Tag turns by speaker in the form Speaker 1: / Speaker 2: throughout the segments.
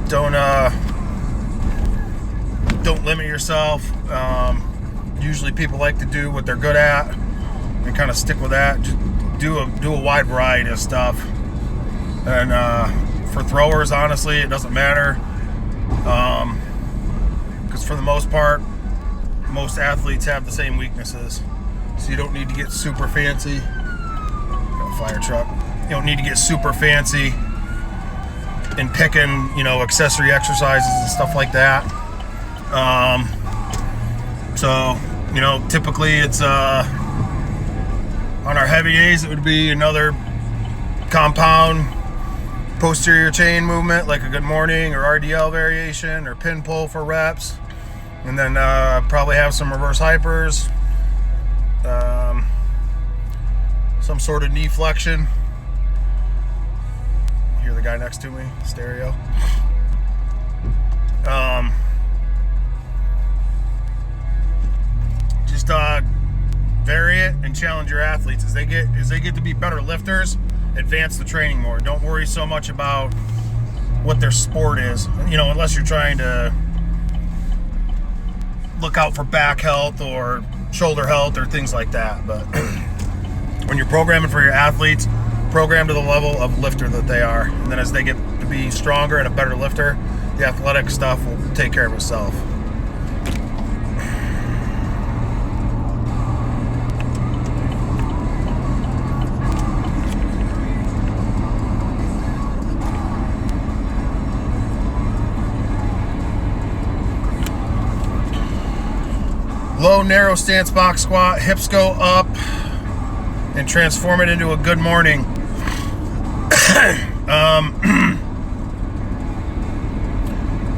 Speaker 1: Don't limit yourself. Usually people like to do what they're good at and kind of stick with that. Just do a wide variety of stuff. And for throwers, honestly, it doesn't matter, because for the most part, most athletes have the same weaknesses. So you don't need to get super fancy. Got a fire truck. You don't need to get super fancy in picking, accessory exercises and stuff like that. So, typically it's on our heavy days, it would be another compound posterior chain movement, like a good morning or RDL variation or pin pull for reps, and then probably have some reverse hypers, some sort of knee flexion. Hear the guy next to me, stereo. Just vary it and challenge your athletes as they get to be better lifters. Advance the training more. Don't worry so much about what their sport is, unless you're trying to look out for back health or shoulder health or things like that. But when you're programming for your athletes, program to the level of lifter that they are, and then as they get to be stronger and a better lifter, the athletic stuff will take care of itself. Low, narrow stance box squat, hips go up, and transform it into a good morning.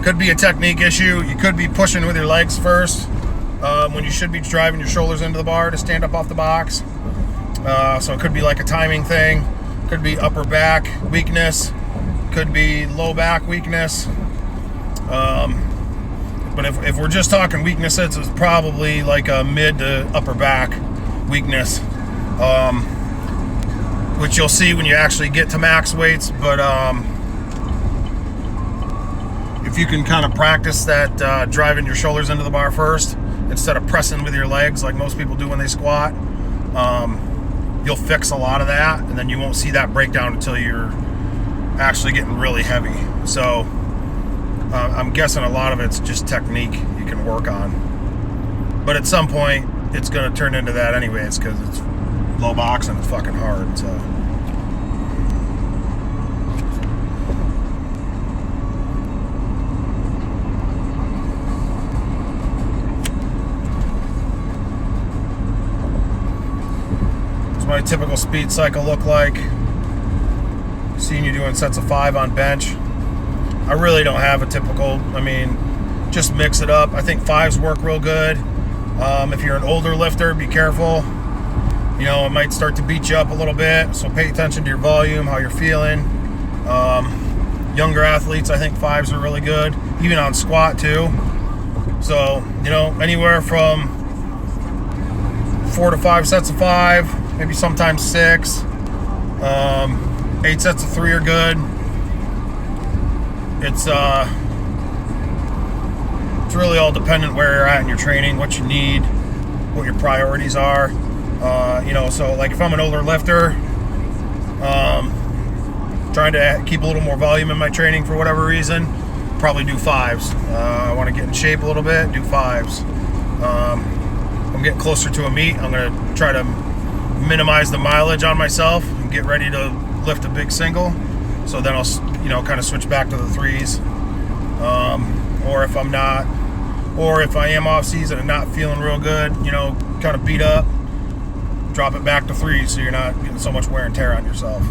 Speaker 1: Could be a technique issue. You could be pushing with your legs first when you should be driving your shoulders into the bar to stand up off the box. So it could be like a timing thing. Could be upper back weakness. Could be low back weakness. But if we're just talking weaknesses, it's probably like a mid to upper back weakness, which you'll see when you actually get to max weights. But if you can kind of practice that driving your shoulders into the bar first instead of pressing with your legs like most people do when they squat, you'll fix a lot of that, and then you won't see that breakdown until you're actually getting really heavy. So I'm guessing a lot of it's just technique you can work on. But at some point, it's going to turn into that anyways, because it's low box and it's fucking hard. So what's my typical speed cycle look like? Seeing you doing sets of 5 on bench. I really don't have a typical, just mix it up. I think 5s work real good. If you're an older lifter, be careful. It might start to beat you up a little bit, so pay attention to your volume, how you're feeling. Younger athletes, I think 5s are really good, even on squat too. So, anywhere from 4 to 5 sets of 5, maybe sometimes 6. 8 sets of 3 are good. It's really all dependent where you're at in your training, what you need, what your priorities are. So like if I'm an older lifter, trying to keep a little more volume in my training for whatever reason, probably do 5s. I want to get in shape a little bit, do 5s. I'm getting closer to a meet. I'm going to try to minimize the mileage on myself and get ready to lift a big single. So then I'll, kind of switch back to the 3s. Or if I'm not, or if I am off season and not feeling real good, kind of beat up, drop it back to 3s so you're not getting so much wear and tear on yourself.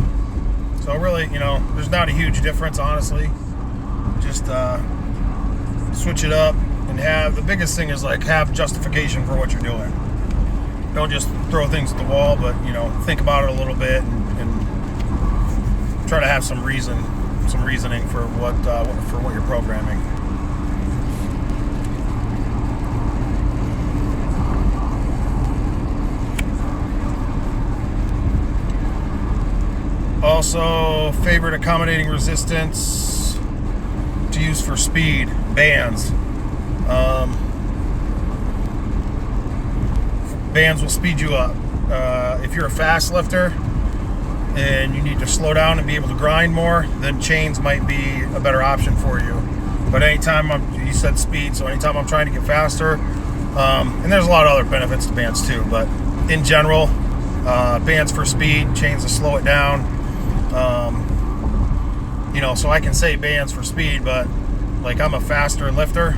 Speaker 1: So really, there's not a huge difference, honestly. Just switch it up and the biggest thing is have justification for what you're doing. Don't just throw things at the wall, but think about it a little bit and try to have some reasoning for what you're programming. Also, favorite accommodating resistance to to use for speed, bands. Bands will speed you up. If you're a fast lifter and you need to slow down and be able to grind more, then chains might be a better option for you. But anytime you said speed, so anytime I'm trying to get faster, and there's a lot of other benefits to bands too, but in general, bands for speed, chains to slow it down. You know, so I can say bands for speed, but like I'm a faster lifter.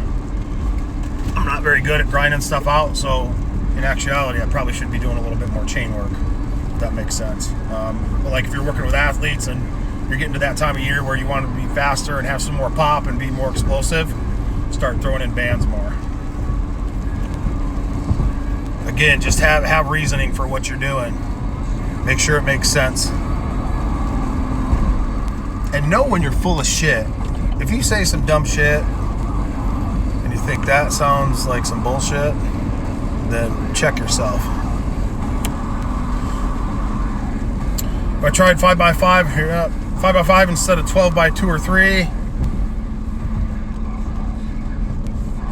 Speaker 1: I'm not very good at grinding stuff out, so in actuality, I probably should be doing a little bit more chain work, if that makes sense. But like if you're working with athletes and you're getting to that time of year where you want to be faster and have some more pop and be more explosive, start throwing in bands more. Again, just have reasoning for what you're doing. Make sure it makes sense. And know when you're full of shit. If you say some dumb shit and you think that sounds like some bullshit, then check yourself. I tried 5x5 here, 5x5 instead of 12x2 or 3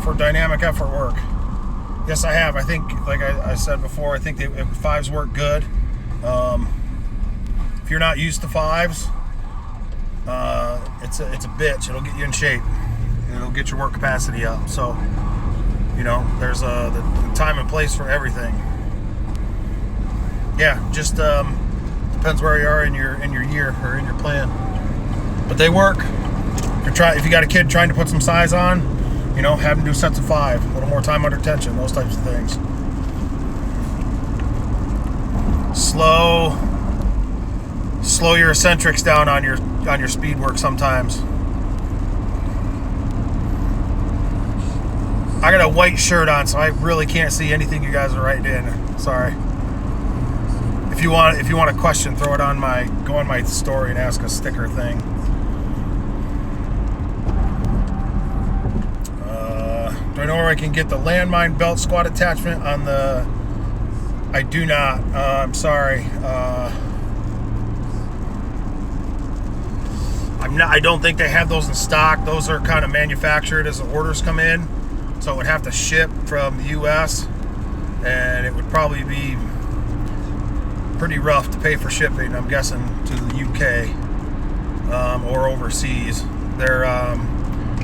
Speaker 1: for dynamic effort work. Yes, I have. I think, like I said before, I think fives work good. If you're not used to fives, it's a bitch. It'll get you in shape. It'll get your work capacity up. So, you know, there's the time and place for everything. Yeah, just depends where you are in your year or in your plan. But they work. If you got a kid trying to put some size on, you know, have them do sets of 5, a little more time under tension, those types of things. Slow your eccentrics down on your speed work sometimes. I got a white shirt on, so I really can't see anything you guys are writing in. Sorry. If you want a question, throw it go on my story and ask a sticker thing. Do I know where I can get the landmine belt squat attachment on the? I do not. I'm sorry. I don't think they have those in stock. Those are kind of manufactured as the orders come in, so it would have to ship from the U.S. and it would probably be pretty rough to pay for shipping. I'm guessing to the U.K. Or overseas. They're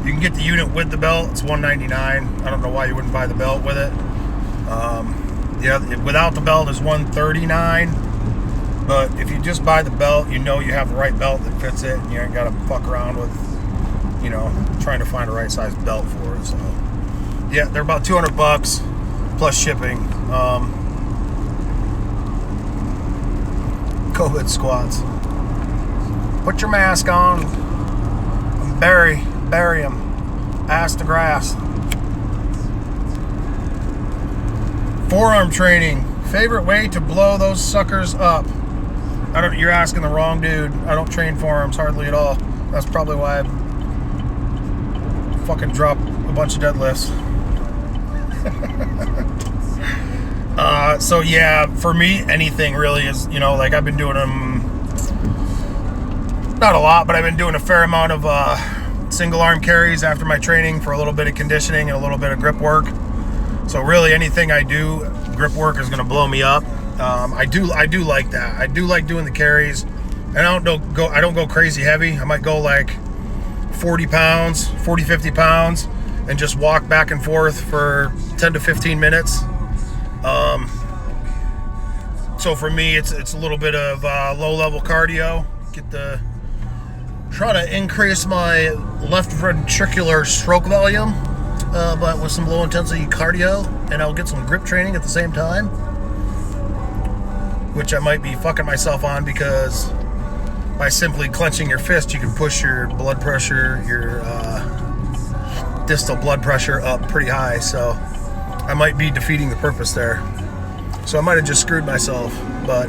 Speaker 1: you can get the unit with the belt. It's $199. I don't know why you wouldn't buy the belt with it. Yeah, without the belt is $139. But if you just buy the belt, you know you have the right belt that fits it, and you ain't got to fuck around with, you know, trying to find the right size belt for it. So, yeah, they're about $200 plus shipping. COVID squats. Put your mask on. And bury them. Ass to grass. Forearm training. Favorite way to blow those suckers up? You're asking the wrong dude. I don't train forearms hardly at all. That's probably why I fucking drop a bunch of deadlifts. So yeah, for me, anything really is, you know, like I've been doing them, not a lot, but I've been doing a fair amount of single arm carries after my training for a little bit of conditioning and a little bit of grip work. So really anything I do, grip work is going to blow me up. I do like that. I do like doing the carries, and I don't go crazy heavy. I might go like 40 pounds, 50 pounds, and just walk back and forth for 10 to 15 minutes. So for me, it's a little bit of low-level cardio. Try to increase my left ventricular stroke volume, but with some low-intensity cardio, and I'll get some grip training at the same time, which I might be fucking myself on, because by simply clenching your fist, you can push your blood pressure, your distal blood pressure up pretty high. So I might be defeating the purpose there. So I might have just screwed myself, but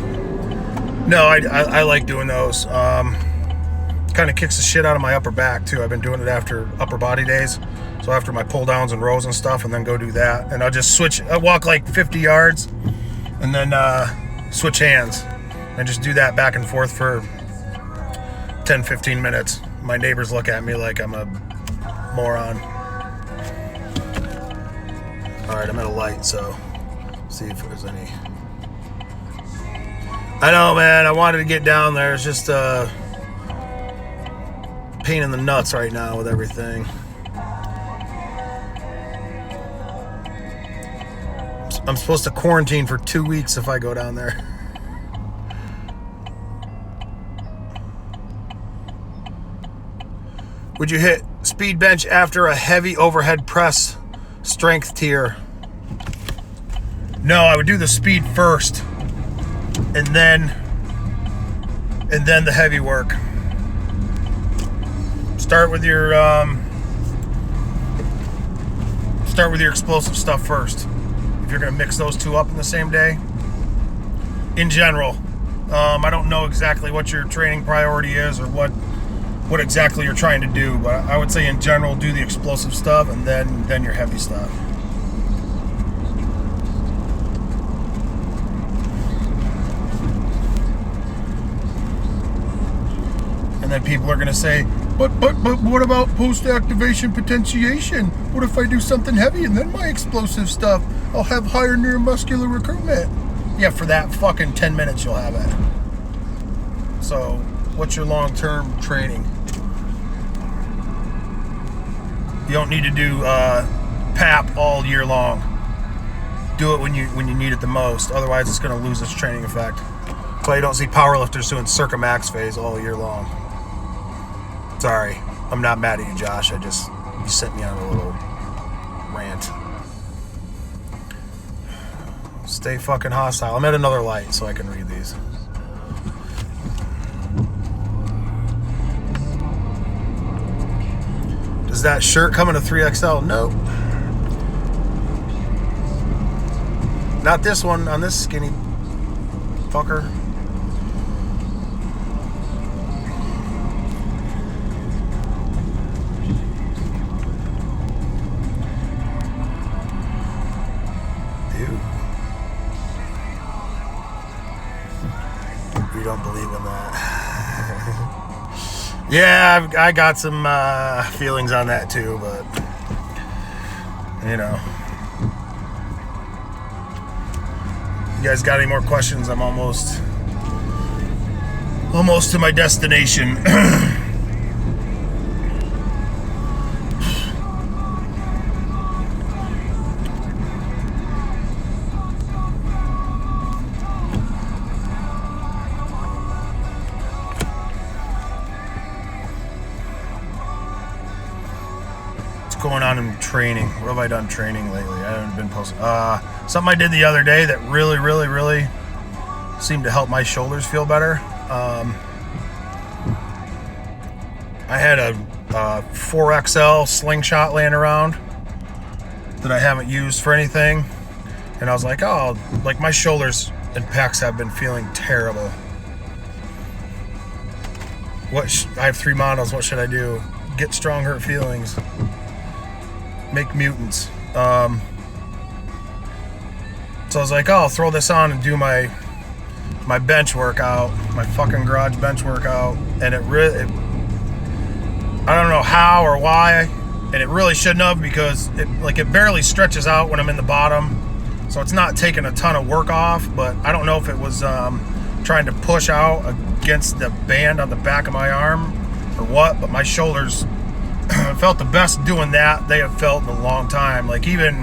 Speaker 1: no, I like doing those. Kind of kicks the shit out of my upper back too. I've been doing it after upper body days. So after my pull downs and rows and stuff, and then go do that. And I'll just switch, I walk like 50 yards and then switch hands and just do that back and forth for 10-15 minutes. My neighbors look at me like I'm a moron. Alright, I'm at a light, so see if there's any. I know, man, I wanted to get down there. It's just pain in the nuts right now with everything. I'm supposed to quarantine for 2 weeks if I go down there. Would you hit speed bench after a heavy overhead press strength tier? No, I would do the speed first and then the heavy work. Start with your explosive stuff first. If you're gonna mix those two up in the same day. In general, I don't know exactly what your training priority is or what exactly you're trying to do, but I would say in general, do the explosive stuff and then your heavy stuff. And then people are going to say, but what about post-activation potentiation? What if I do something heavy and then my explosive stuff? I'll have higher neuromuscular recruitment. Yeah, for that fucking 10 minutes you'll have it. So, what's your long-term training? You don't need to do PAP all year long. Do it when you need it the most. Otherwise, it's going to lose its training effect. That's why you don't see powerlifters doing circa max phase all year long. Sorry, I'm not mad at you, Josh. You sent me on a little rant. Stay fucking hostile. I'm at another light so I can read these. Does that shirt come in a 3XL? No. Not this one, on this skinny fucker. You don't believe in that. Yeah, I got some feelings on that too, but you know. You guys got any more questions? I'm almost to my destination. Going on in training. What have I done training lately? I haven't been posting. Something I did the other day that really seemed to help my shoulders feel better. I had a 4XL slingshot laying around that I haven't used for anything, and I was like, oh, like my shoulders and pecs have been feeling terrible. I have 3 models. What should I do? Get strong, hurt feelings. Make mutants. So I was like, oh, I'll throw this on and do my bench workout, my fucking garage bench workout, and I don't know how or why, and it really shouldn't have, because it barely stretches out when I'm in the bottom, so it's not taking a ton of work off. But I don't know if it was trying to push out against the band on the back of my arm or what, but my shoulders felt the best doing that they have felt in a long time. Like, even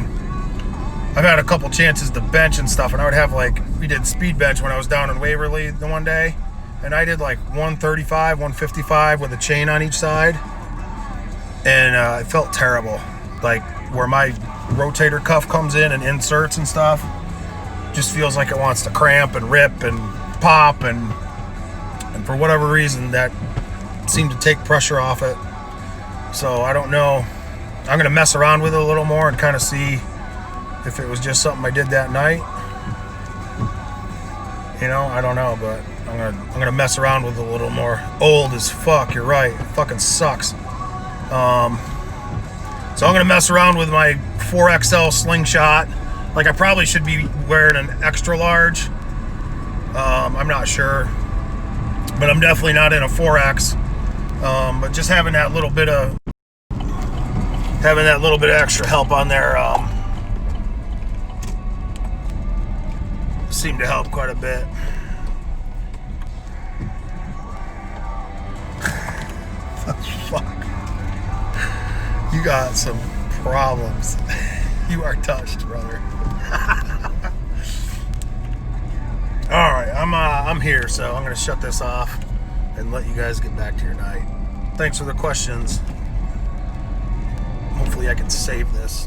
Speaker 1: I've had a couple chances to bench and stuff, and I would have, like, we did speed bench when I was down in Waverly the one day, and I did like 135, 155 with a chain on each side, and it felt terrible. Like, where my rotator cuff comes in and inserts and stuff, just feels like it wants to cramp and rip and pop, and for whatever reason that seemed to take pressure off it. So I don't know. I'm gonna mess around with it a little more and kind of see if it was just something I did that night. You know, I don't know, but I'm gonna mess around with it a little more. Old as fuck, you're right. It fucking sucks. So I'm gonna mess around with my 4XL slingshot. Like, I probably should be wearing an extra large. I'm not sure, but I'm definitely not in a 4X. But just having that little bit of having that little bit of extra help on there seemed to help quite a bit. Fuck. You got some problems. You are touched, brother. All right, I'm here, so I'm gonna shut this off and let you guys get back to your night. Thanks for the questions. Hopefully I can save this.